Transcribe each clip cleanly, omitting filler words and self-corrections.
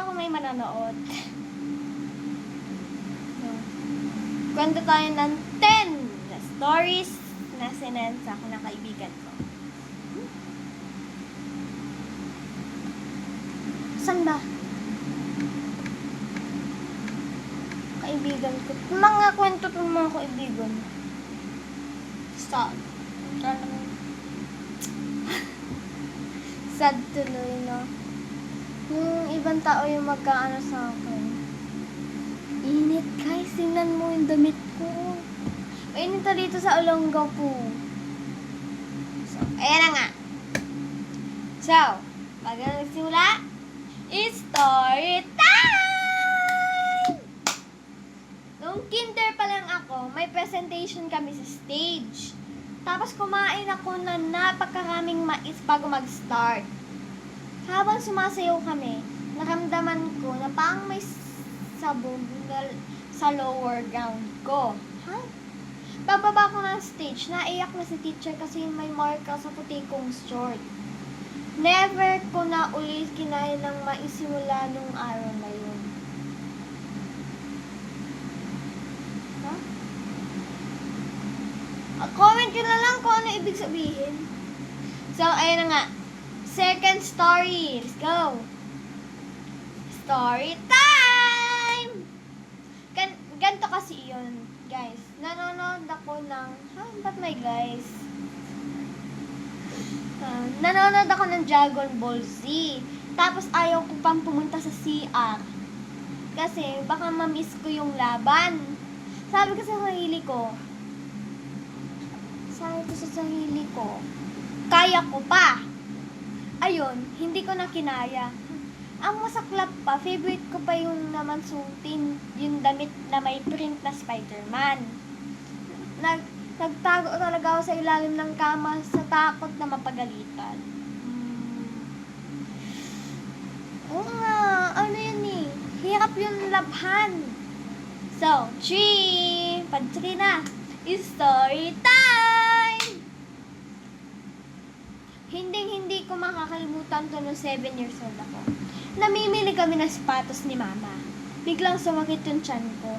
sana kung may manonood. So, kwento tayo ng 10 na stories na sinend sa akin ng kaibigan ko. Saan ba? Kaibigan ko. Mga kwento ng mga kaibigan. Sad. Sad tuloy, no? Yung ibang tao yung magkaano sa akin. Init, guys. Tingnan mo yung damit ko. Mainit na dito sa Olongapo po. So, ayan na nga. So, bago nagsimula, story time! Nung kinder pa lang ako, may presentation kami sa stage. Tapos kumain ako na napakaraming mais bago mag-start. Habang sumasayaw kami, naramdaman ko na parang may sabog sa lower gown ko. Ha? Pagbaba ko ng stage, naiyak na si teacher kasi may marka sa puti kong short. Never ko na ulit kinain ng mais simula nung araw na yun. Ha? Comment nyo na lang kung ano ibig sabihin. So, ayun na nga. Second story. Let's go. Story time! Ganto kasi yun, guys. Nanonood ako ng... ba't may guys? Nanonood ako ng Dragon Ball Z. Tapos ayaw ko pang pumunta sa CR. Kasi baka ma-miss ko yung laban. Sabi ko sa sarili ko, kaya ko pa. Ayun, hindi ko na kinaya. Ang masaklap pa, favorite ko pa yung naman suotin, yung damit na may print na Spider-Man. Nagtago talaga ako sa ilalim ng kama sa takot na mapagalitan. Oo nga, ano yun eh. Hirap yung labhan. So, 3 na. Story time! Hindi ko makakalimutan to nung 7 years old ako. Namimili kami ng sapatos ni mama. Biglang sumakit yung tiyan ko.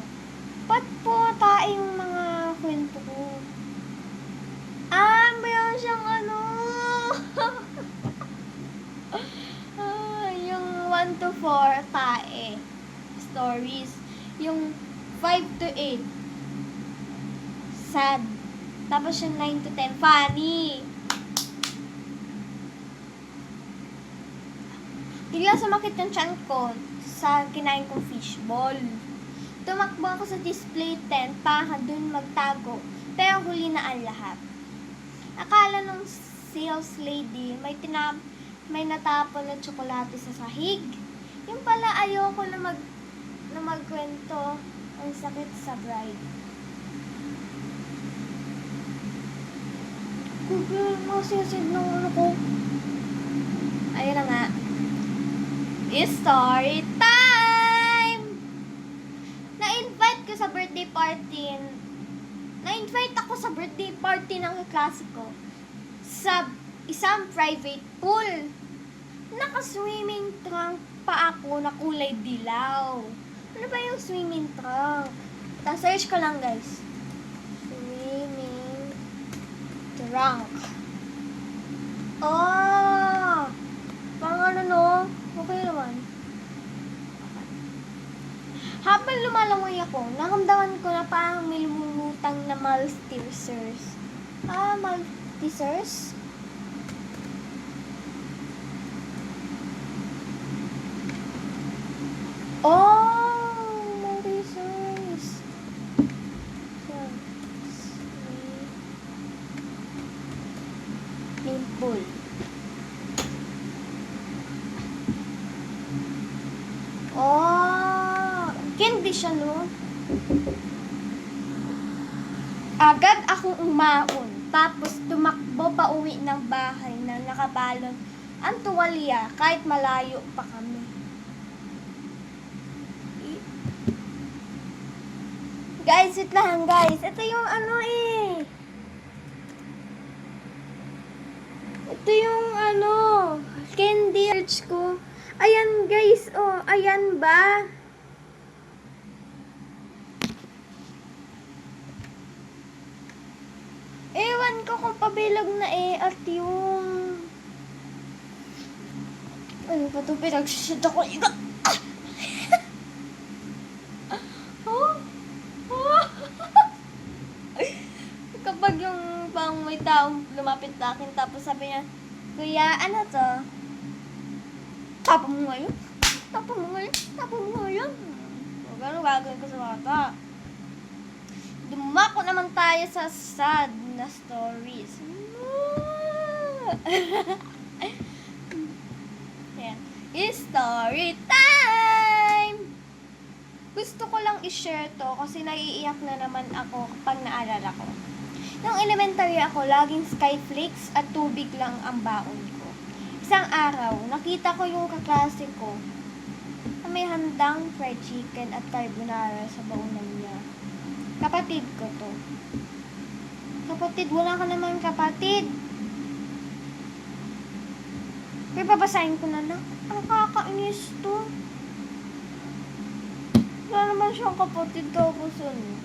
Ba't po tae yung mga kwento ko? Mayroon siyang ano? Yung 1 to 4 tae. Stories. Yung 5 to 8. Sad. Tapos yung 9 to 10. Funny. Bigla sumakit yung tiyan ko sa kinain kong fishball. Tumakbo ako sa display tent para dun magtago, pero huli na ang lahat. Akala nung sales lady may natapon na tsokolate sa sahig. Yung pala ayoko na magkwento. Ang sakit sa bride. Google, masisid ng ulo ko. Ayun na nga. Story time! Na-invite ako sa birthday party ng klase ko sa isang private pool. Naka-swimming trunk pa ako na kulay dilaw. Ano ba yung swimming trunk? Ta-search ko lang, guys. Swimming trunk. Oh! Pang ano, no? Okay naman. Habang lumalangoy ako, naramdaman ko na parang may lumulutang na Maltesers. Maltesers? Oh! Maltesers. Pimple. Oh, candy siya, no? Agad akong umaon, tapos tumakbo pa uwi ng bahay na nakabalon ang tuwalya kahit malayo pa kami. Guys, wait lang, guys. Ito yung ano eh. Ito yung ano, candy search ko. Ayan guys, oh, ayan ba? Ewan ko kung pabilog na at yung... Ano pa ito? Pinagsisit ako. Iga! Oh? Oh? Kapag yung pang may taong lumapit sa akin, tapos sabi niya, Kuya, ano to? Tapa mo ngayon? Tapa mo ngayon? Tapa mo ngayon? O, gano'n gagawin ko sa bata. Dumako naman tayo sa sad na stories. Ayan. It's story time! Gusto ko lang i-share to kasi naiiyak na naman ako kapag naalala ko. Nung elementary ako, laging skyflakes at tubig lang ang baon ko. Isang araw, nakita ko yung kaklase ko na may handang fried chicken at carbonara sa baunan niya. Kapatid ko to. Kapatid, wala ka naman kapatid. Kaya papasahin ko na lang. Ang kakainis to. Wala naman siyang kapatid tapos ano.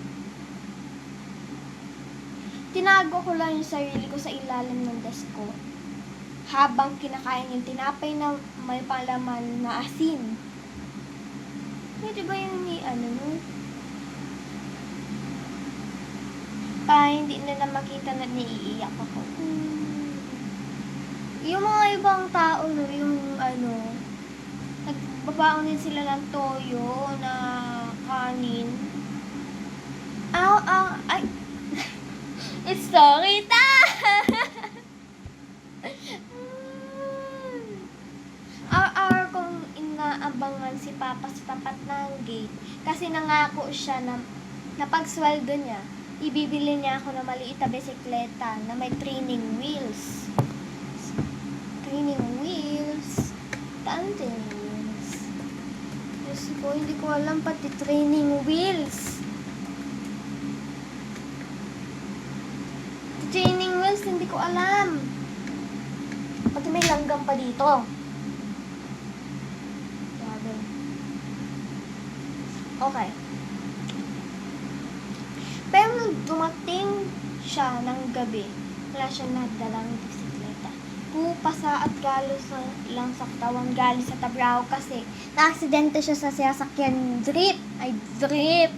Tinago ko lang yung sarili ko sa ilalim ng desk ko. Habang kinakain yung tinapay na may palaman na asin. Hindi ba yung ni ano no? Hindi nila makita na naiiyak ako. Yung mga ibang tao no, yung ano, nagbabaon din sila ng toyo na kanin. Ay! It's story time! Araw-araw kong inaabangan si Papa sa tapat ng gate kasi nangako siya na pag-sweldo niya, ibibili niya ako ng maliit na bisikleta na may training wheels. Training wheels? Taan training wheels? Diyos ko, hindi ko alam pati training wheels. Training wheels, hindi ko alam. Pati may langgam pa dito. Grabe. Okay. Pero nung dumating siya ng gabi, wala siyang nadalang bisikleta. Pupasa at galos lang sa katawan galing sa Tabrao kasi na-aksidente siya sa sasakyan drip. Ay, drip.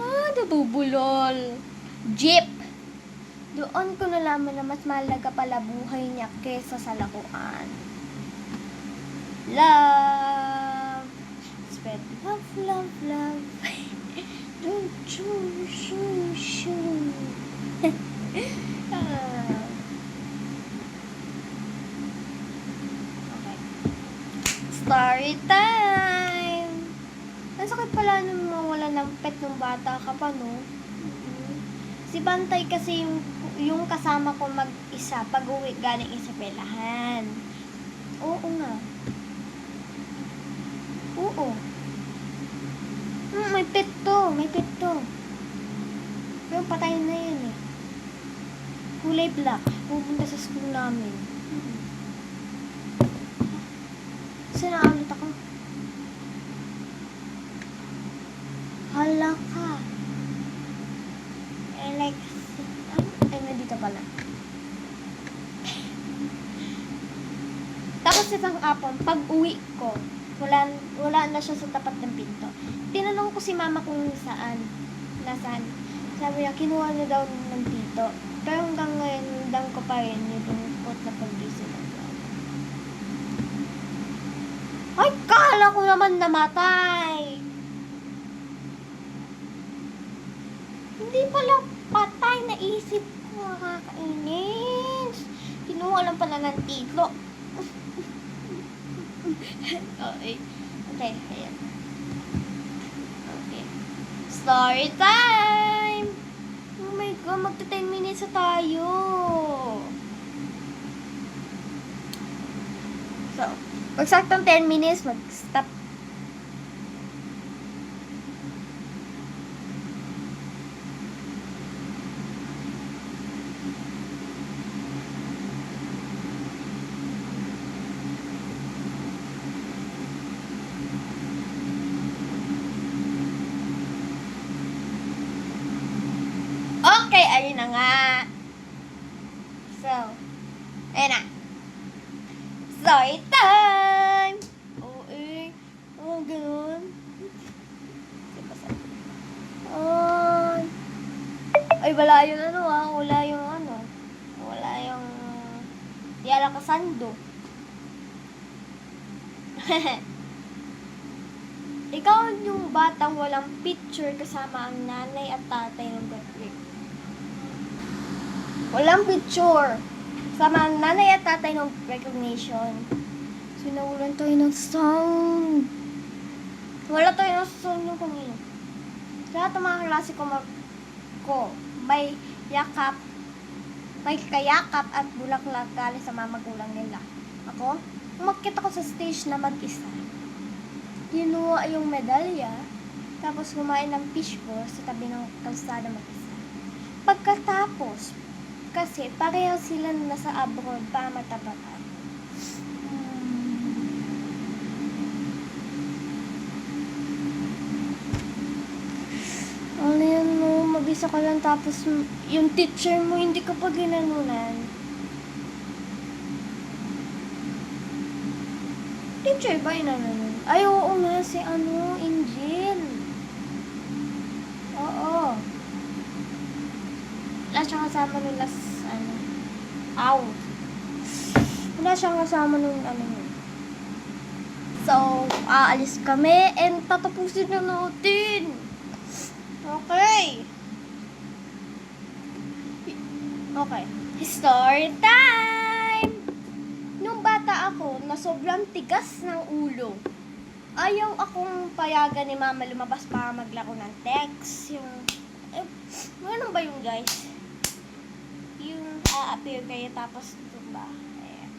Nabubulol. Jeep. Doon ko nalaman na mas mahalaga pala buhay niya kesa sa lakuan. Love. Spread love, love, love. Don't you, shoo, shoo. Okay. Story time! Ang sakit pala nung mawala ng pet ng bata ka pa, no? Si Bantay kasi yung kasama ko mag-isa pag-uwi galing Isabelahan. Oo nga. Oo. May pet to. May pet to. Pero patay na yan eh. Kulay black. Pupunta sa school namin. Saan na ulit ako? Hala ka. Like, nandito pala. Tapos isang apon, pag uwi ko, wala na siya sa tapat ng pinto. Tinanong ko si mama kung nasaan. Sabi niya, kinuha niya daw ng tito. Pero hanggang ngayon, dam ko pa rin yung lungkot na pag-gising ng bata. Ay, kala ko naman namatay! Hindi pala patay, naisip ko, nakakainis. Kinuha lang pala ng tito. Okay. Okay, ayan. Okay. Story time! Oh my God, magta 10 minutes na tayo. So, pag saktong 10 minutes, mag-stop. ganun. Ay. Ay, wala yung ano wala yung ano. Wala yung Yara Kasando. Ikaw yung batang walang picture kasama ang nanay at tatay ng birthday. Walang picture. Sama ang nanay at tatay ng recognition. Sinawalan tayo ng sound. Wala tayo ng sound yung kanina. Lahat ng mga klase ko, may kayakap at bulaklak galing sa mga magulang nila. Ako, umakyat ako sa stage na mag-isa. Kinuha yung medalya, tapos kumain ng fishball sa tabi ng kalsada mag-isa. Pagkatapos, kasi pareho sila nasa abroad para matapatan. Ano yan mo, mag-isa ka lang tapos yung teacher mo hindi ka pa ginanunan. Teacher ba inanunan? Ay, oo nga, si Angel. Oo. Wala siyang kasama nung Wala siyang kasama nung So, aalis kami and tatapusin na natin. Okay. Story time! Nung bata ako, na sobrang tigas ng ulo, ayaw akong payagan ni mama lumabas para maglaro ng text. Ano ba yung guys? Yung appear kayo tapos tumba. Ayan.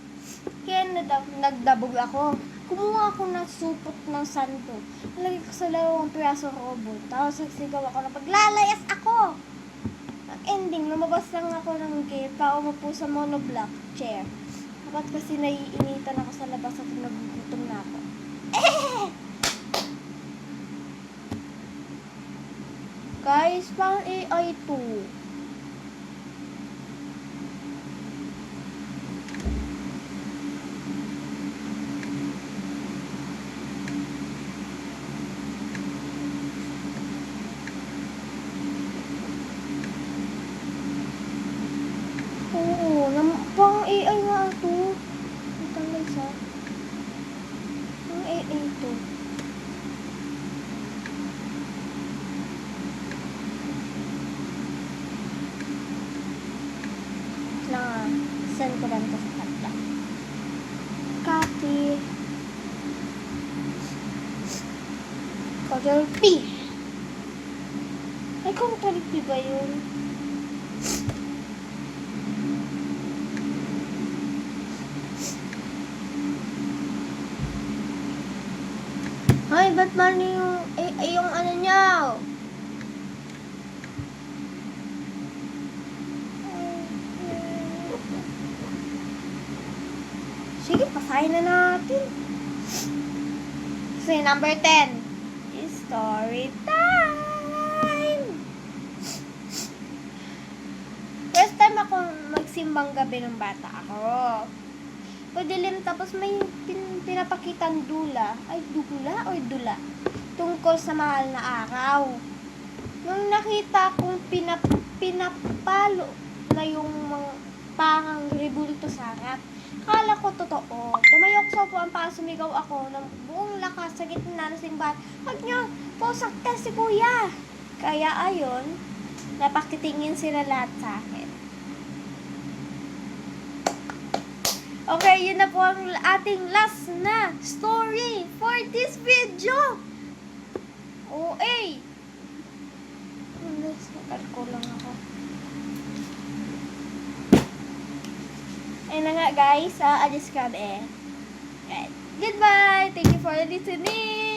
Kaya nagdabog ako. Kumuha ako ng supot ng santo. Nalagay ko sa dalawang pirasong robot. Tapos nagsigaw ako na paglalayas ako. Ang ending, lumabas lang ako ng gate. Paumapo sa monoblock chair. Dapat kasi naiinitan ako sa labas at nagugutom na ako. Guys, pang AI 2. Pang AI nga ito. Ito na isa. Pang AI ito. Send ko lang ito sa kanta. Copy. Control P. Ay, Control P ba yun? Ay, ba't mali yung ano niya? Sige, pasahin na natin. So, number 10 is story time. First time ako magsimbang gabi ng bata ako. Padilim tapos may pinapakitang dula. Ay, dula o dula? Tungkol sa mahal na araw. Nung nakita kong pinapalo na yung parang rebulto sa harap, akala ko totoo. Tumayok sa upuan para sumigaw ako ng buong lakas sa gitna ng simbahan. Huwag niyo po saktan si kuya. Kaya ayon, napakitingin sila lahat sa akin. Okay, yun na po ang ating last na story for this video. OA. Nakalko lang ako. Ayun na nga guys, alis kami. Goodbye! Thank you for listening!